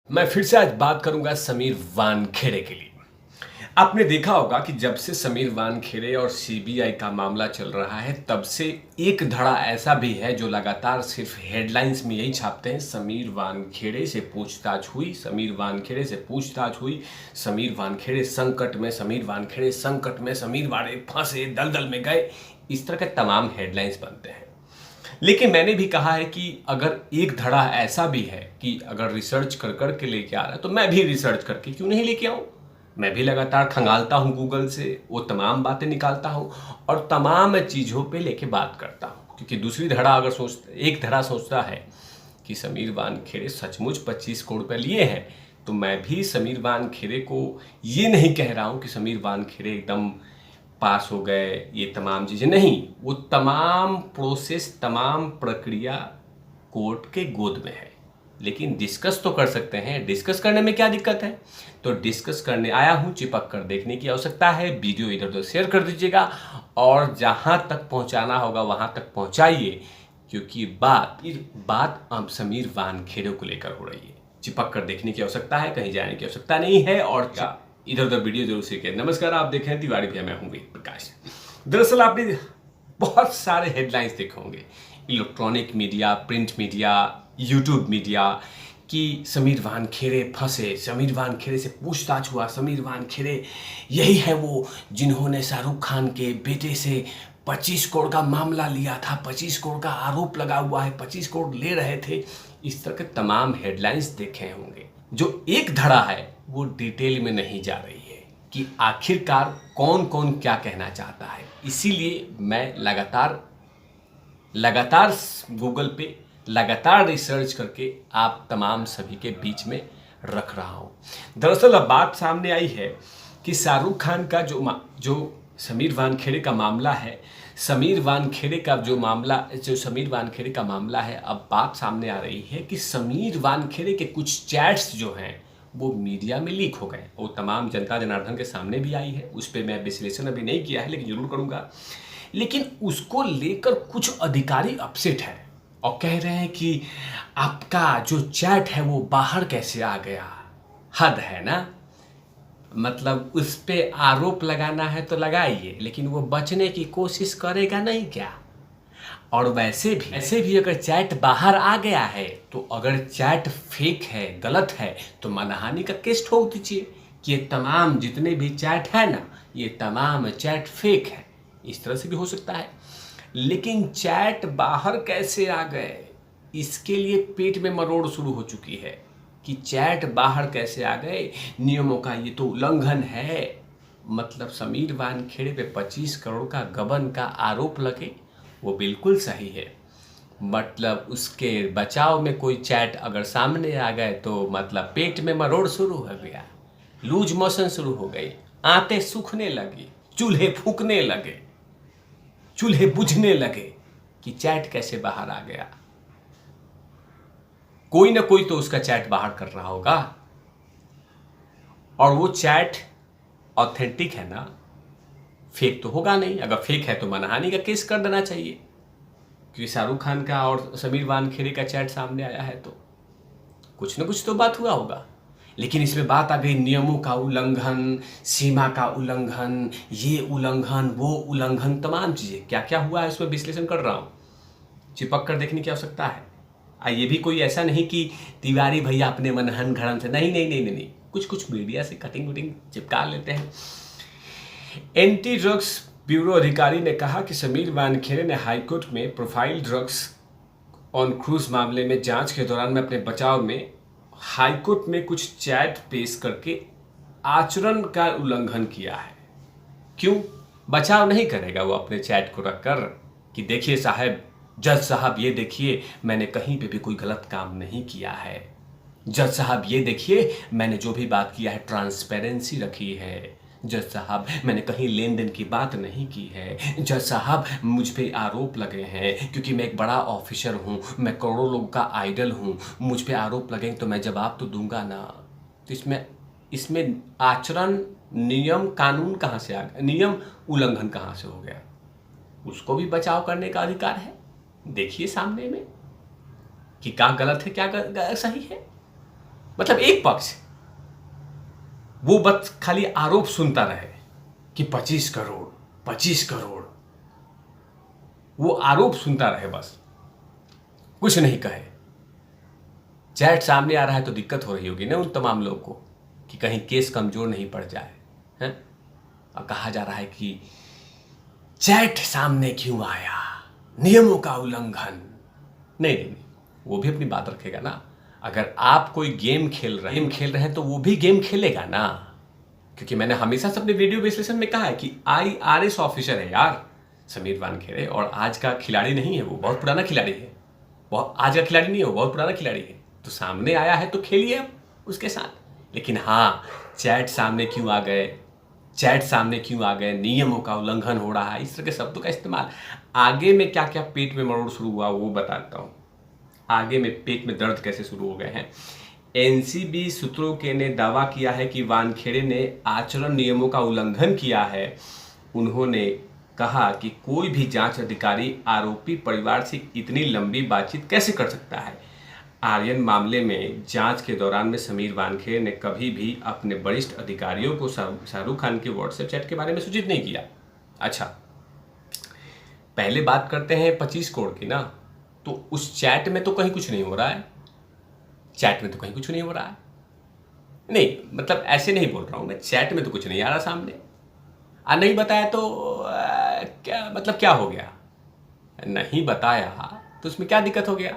मैं फिर से आज बात करूंगा समीर वानखेड़े के लिए। आपने देखा होगा कि जब से समीर वानखेड़े और सीबीआई का मामला चल रहा है तब से एक धड़ा ऐसा भी है जो लगातार सिर्फ हेडलाइंस में यही छापते हैं, समीर वानखेड़े से पूछताछ हुई, समीर वानखेड़े से पूछताछ हुई, समीर वानखेड़े संकट में, समीर वानखेड़े संकट में, समीर वाले फंसे दलदल में गए। इस तरह के तमाम हेडलाइंस बनते हैं। लेकिन मैंने भी कहा है कि अगर एक धड़ा ऐसा भी है कि अगर रिसर्च कर कर के लेके आ रहा है तो मैं भी रिसर्च करके क्यों नहीं लेके आऊं। मैं भी लगातार खंगालता हूं गूगल से, वो तमाम बातें निकालता हूं और तमाम चीज़ों पे लेके बात करता हूं। क्योंकि दूसरी धड़ा अगर एक धड़ा सोचता है कि समीर वानखेड़े सचमुच 25 करोड़ रुपये लिए हैं, तो मैं भी समीर वानखेड़े को ये नहीं कह रहा हूं कि समीर वानखेड़े एकदम पास हो गए, ये तमाम चीज़ें नहीं। वो तमाम प्रोसेस, तमाम प्रक्रिया कोर्ट के गोद में है। लेकिन डिस्कस तो कर सकते हैं। डिस्कस करने में क्या दिक्कत है? तो डिस्कस करने आया हूँ, चिपक कर देखने की आवश्यकता है। वीडियो इधर उधर शेयर कर दीजिएगा और जहाँ तक पहुँचाना होगा वहाँ तक पहुँचाइए, क्योंकि बात अब समीर वानखेड़े को लेकर हो रही है। चिपक कर देखने की आवश्यकता है, कहीं जाने की आवश्यकता नहीं है। और क्या इधर उधर वीडियो जरूर सीखे। नमस्कार, आप देख रहे हैं तिवारी भैया, मैं हूं वेद प्रकाश। दरअसल आपने बहुत सारे हेडलाइंस देखे होंगे, electronic media, print media, YouTube media, कि समीर वानखेड़े फंसे, समीर वानखेड़े से पूछताछ हुआ, समीर वानखेड़े यही है वो जिन्होंने शाहरुख खान के बेटे से 25 करोड़ का मामला लिया था, 25 करोड़ का आरोप लगा हुआ है, 25 करोड़ ले रहे थे। इस तरह के तमाम हेडलाइंस देखे होंगे। जो एक धड़ा है वो डिटेल में नहीं जा रही है कि आखिरकार कौन कौन क्या कहना चाहता है। इसीलिए मैं लगातार गूगल पे लगातार रिसर्च करके आप तमाम सभी के बीच में रख रहा हूँ। दरअसल अब बात सामने आई है कि शाहरुख खान का जो समीर वानखेड़े का मामला है, समीर वानखेड़े का मामला है, अब बात सामने आ रही है कि समीर वानखेड़े के कुछ चैट्स जो हैं वो मीडिया में लीक हो गए। वो तमाम जनता जनार्दन के सामने भी आई है। उस पर मैं विश्लेषण अभी नहीं किया है, लेकिन जरूर करूँगा। लेकिन उसको लेकर कुछ अधिकारी अपसेट हैं और कह रहे हैं कि आपका जो चैट है वो बाहर कैसे आ गया। हद है ना। मतलब उस पे आरोप लगाना है तो लगाइए, लेकिन वो बचने की कोशिश करेगा नहीं क्या? और वैसे भी अगर चैट बाहर आ गया है तो अगर चैट फेक है, गलत है, तो मानहानि का केस ठोक दीजिए कि ये तमाम जितने भी चैट है ना, ये तमाम चैट फेक है। इस तरह से भी हो सकता है। लेकिन चैट बाहर कैसे आ गए, इसके लिए पेट में मरोड़ शुरू हो चुकी है कि चैट बाहर कैसे आ गए, नियमों का ये तो उल्लंघन है। मतलब समीर वानखेड़े पे 25 करोड़ का गबन का आरोप लगे, वो बिल्कुल सही है। मतलब उसके बचाव में कोई चैट अगर सामने आ गए तो मतलब पेट में मरोड़ शुरू हो गया, लूज मोशन शुरू हो गई, आंतें सूखने लगी, चूल्हे फूकने लगे, चूल्हे बुझने लगे कि चैट कैसे बाहर आ गया। कोई ना कोई तो उसका चैट बाहर कर रहा होगा, और वो चैट ऑथेंटिक है ना, फेक तो होगा नहीं। अगर फेक है तो मानहानि का केस कर देना चाहिए, क्योंकि शाहरुख खान का और समीर वानखेड़े का चैट सामने आया है तो कुछ ना कुछ तो बात हुआ होगा। लेकिन इसमें बात आ गई नियमों का उल्लंघन, सीमा का उल्लंघन, ये उल्लंघन, वो उल्लंघन, तमाम चीज़ें क्या क्या हुआ है उसमें विश्लेषण कर रहा हूँ। चिपक कर देखने की आवश्यकता है। ये भी कोई ऐसा नहीं कि तिवारी भैया अपने मनहन घड़न से, नहीं नहीं नहीं नहीं नहीं, कुछ मीडिया से कटिंग वटिंग चिपका लेते हैं। एंटी ड्रग्स ब्यूरो अधिकारी ने कहा कि समीर वानखेड़े ने हाईकोर्ट में प्रोफाइल ड्रग्स ऑन क्रूज मामले में जांच के दौरान में अपने बचाव में हाईकोर्ट में कुछ चैट पेश करके आचरण का उल्लंघन किया है। क्यों बचाव नहीं करेगा वो अपने चैट को रखकर कि देखिए साहब, जज साहब ये देखिए, मैंने कहीं पे भी कोई गलत काम नहीं किया है। जज साहब ये देखिए, मैंने जो भी बात किया है ट्रांसपेरेंसी रखी है। जज साहब मैंने कहीं लेन देन की बात नहीं की है। जज साहब मुझ पे आरोप लगे हैं क्योंकि मैं एक बड़ा ऑफिसर हूँ, मैं करोड़ों लोगों का आइडल हूँ, मुझ पे आरोप लगेंगे तो मैं जवाब तो दूंगा ना। तो इसमें आचरण, नियम, कानून कहाँ से आ गया, नियम उल्लंघन कहाँ से हो गया? उसको भी बचाव करने का अधिकार है। देखिए सामने में कि क्या गलत है क्या सही है। मतलब एक पक्ष वो बस खाली आरोप सुनता रहे कि 25 करोड़ 25 करोड़, वो आरोप सुनता रहे, बस कुछ नहीं कहे। चैट सामने आ रहा है तो दिक्कत हो रही होगी ना उन तमाम लोगों को कि कहीं केस कमजोर नहीं पड़ जाए, हैं? और कहा जा रहा है कि चैट सामने क्यों आया, नियमों का उल्लंघन। नहीं नहीं नहीं, वो भी अपनी बात रखेगा ना। अगर आप कोई गेम खेल रहे हैं तो वो भी गेम खेलेगा ना, क्योंकि मैंने हमेशा से अपने वीडियो विश्लेषण में कहा है कि IRS ऑफिसर है यार समीर वानखेड़े, और आज का खिलाड़ी नहीं है, वो बहुत पुराना खिलाड़ी है। बहुत आज का खिलाड़ी नहीं है, वो बहुत पुराना खिलाड़ी है। तो सामने आया है तो खेलिए अब उसके साथ। लेकिन हाँ, चैट सामने क्यों आ गए, चैट सामने क्यों आ गए, नियमों का उल्लंघन हो रहा है, इस तरह के शब्दों का इस्तेमाल। आगे में क्या क्या पेट में मरोड़ शुरू हुआ वो बताता हूँ। आगे में पेट में दर्द कैसे शुरू हो गए हैं। एनसीबी सूत्रों के ने दावा किया है कि वानखेड़े ने आचरण नियमों का उल्लंघन किया है। उन्होंने कहा कि कोई भी जांच अधिकारी आरोपी परिवार से इतनी लंबी बातचीत कैसे कर सकता है। आर्यन मामले में जांच के दौरान में समीर वानखेड़े ने कभी भी अपने वरिष्ठ अधिकारियों को शाहरुख खान के व्हाट्सएप चैट के बारे में सूचित नहीं किया। अच्छा, पहले बात करते हैं 25 करोड़ की ना, तो उस चैट में तो कहीं कुछ नहीं हो रहा है, चैट में तो कहीं कुछ नहीं हो रहा है। नहीं मतलब ऐसे नहीं बोल रहा हूं मैं, चैट में तो कुछ नहीं आ रहा सामने। नहीं बताया तो क्या मतलब, क्या हो गया? नहीं बताया तो उसमें क्या दिक्कत हो गया?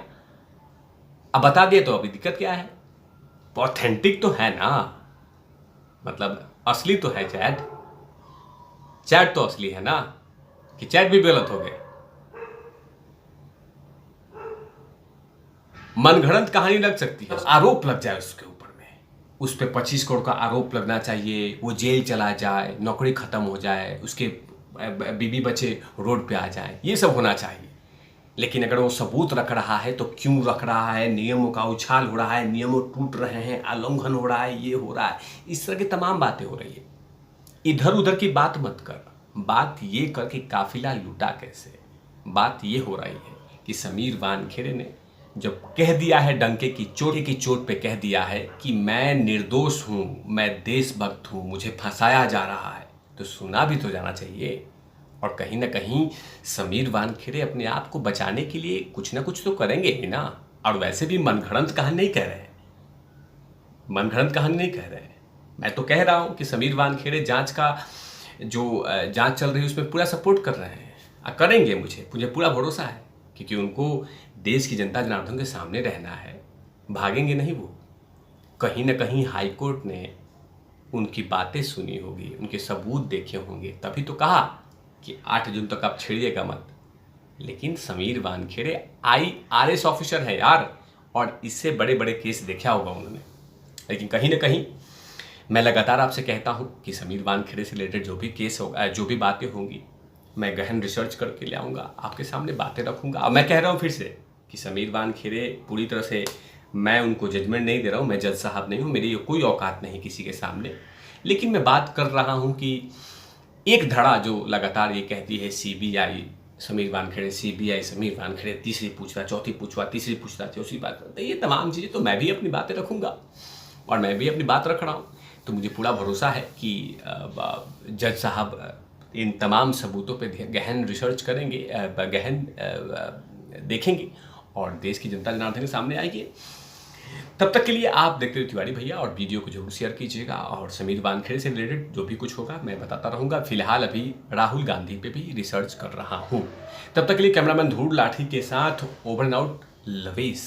अब बता दिए तो अभी दिक्कत क्या है? ऑथेंटिक तो है ना, मतलब असली तो है चैट, चैट तो असली है ना, कि चैट भी गलत हो गया? मनगढ़ंत कहानी लग सकती है, आरोप लग जाए उसके ऊपर में, उस पर 25 करोड़ का आरोप लगना चाहिए, वो जेल चला जाए, नौकरी खत्म हो जाए, उसके बीबी बच्चे रोड पे आ जाए, ये सब होना चाहिए। लेकिन अगर वो सबूत रख रहा है तो क्यों रख रहा है, नियमों का उछाल हो रहा है, नियमों टूट रहे हैं, उल्लंघन हो रहा है, ये हो रहा है, इस तरह की तमाम बातें हो रही है। इधर उधर की बात मत कर, बात ये कर कि काफिला लूटा कैसे। बात ये हो रही है कि समीर वानखेड़े ने जब कह दिया है, डंके की चोट पे कह दिया है कि मैं निर्दोष हूं, मैं देशभक्त हूं, मुझे फंसाया जा रहा है, तो सुना भी तो जाना चाहिए। और कहीं ना कहीं समीर वानखेड़े अपने आप को बचाने के लिए कुछ ना कुछ तो करेंगे ही ना। और वैसे भी मनगढ़ंत कहानी नहीं कह रहे, मनगढ़ंत कहानी नहीं कह रहे। मैं तो कह रहा हूं कि समीर वानखेड़े जांच का जो जांच चल रही है उसमें पूरा सपोर्ट कर रहे हैं, करेंगे। मुझे पूरा भरोसा है, क्योंकि उनको देश की जनता जनार्दन के सामने रहना है, भागेंगे नहीं वो। कहीं ना कहीं हाईकोर्ट ने उनकी बातें सुनी होगी, उनके सबूत देखे होंगे, तभी तो कहा कि 8 जून तक आप छेड़िएगा मत। लेकिन समीर वानखेड़े IRS ऑफिसर है यार, और इससे बड़े बड़े केस देखा होगा उन्होंने। लेकिन कहीं ना कहीं मैं लगातार आपसे कहता हूं कि समीर वानखेड़े से रिलेटेड जो भी केस होगा, जो भी बातें होंगी, मैं गहन रिसर्च करके ले आऊँगा, आपके सामने बातें रखूँगा। अब मैं कह रहा हूँ फिर से कि समीर वानखेड़े पूरी तरह से, मैं उनको जजमेंट नहीं दे रहा हूँ, मैं जज साहब नहीं हूँ, मेरी कोई औकात नहीं किसी के सामने। लेकिन मैं बात कर रहा हूँ कि एक धड़ा जो लगातार ये कहती है CBI समीर वानखेड़े, CBI समीर वानखेड़े, तीसरी पूछताछ, चौथी पूछताछ, तीसरी पूछताछ, चौथी बात, तो ये तमाम चीज़ें तो मैं भी अपनी बातें रखूँगा, और मैं भी अपनी बात रख रहा हूँ। तो मुझे पूरा भरोसा है कि जज साहब इन तमाम सबूतों पे गहन रिसर्च करेंगे, गहन देखेंगे, और देश की जनता जनार्दन के सामने आएगी। तब तक के लिए आप देखते रहिए तिवारी भैया, और वीडियो को जरूर शेयर कीजिएगा, और समीर वानखेड़े से रिलेटेड जो भी कुछ होगा मैं बताता रहूँगा। फिलहाल अभी राहुल गांधी पे भी रिसर्च कर रहा हूँ। तब तक के लिए कैमरामैन धूड़ लाठी के साथ ओवर एंड आउट, लवेश।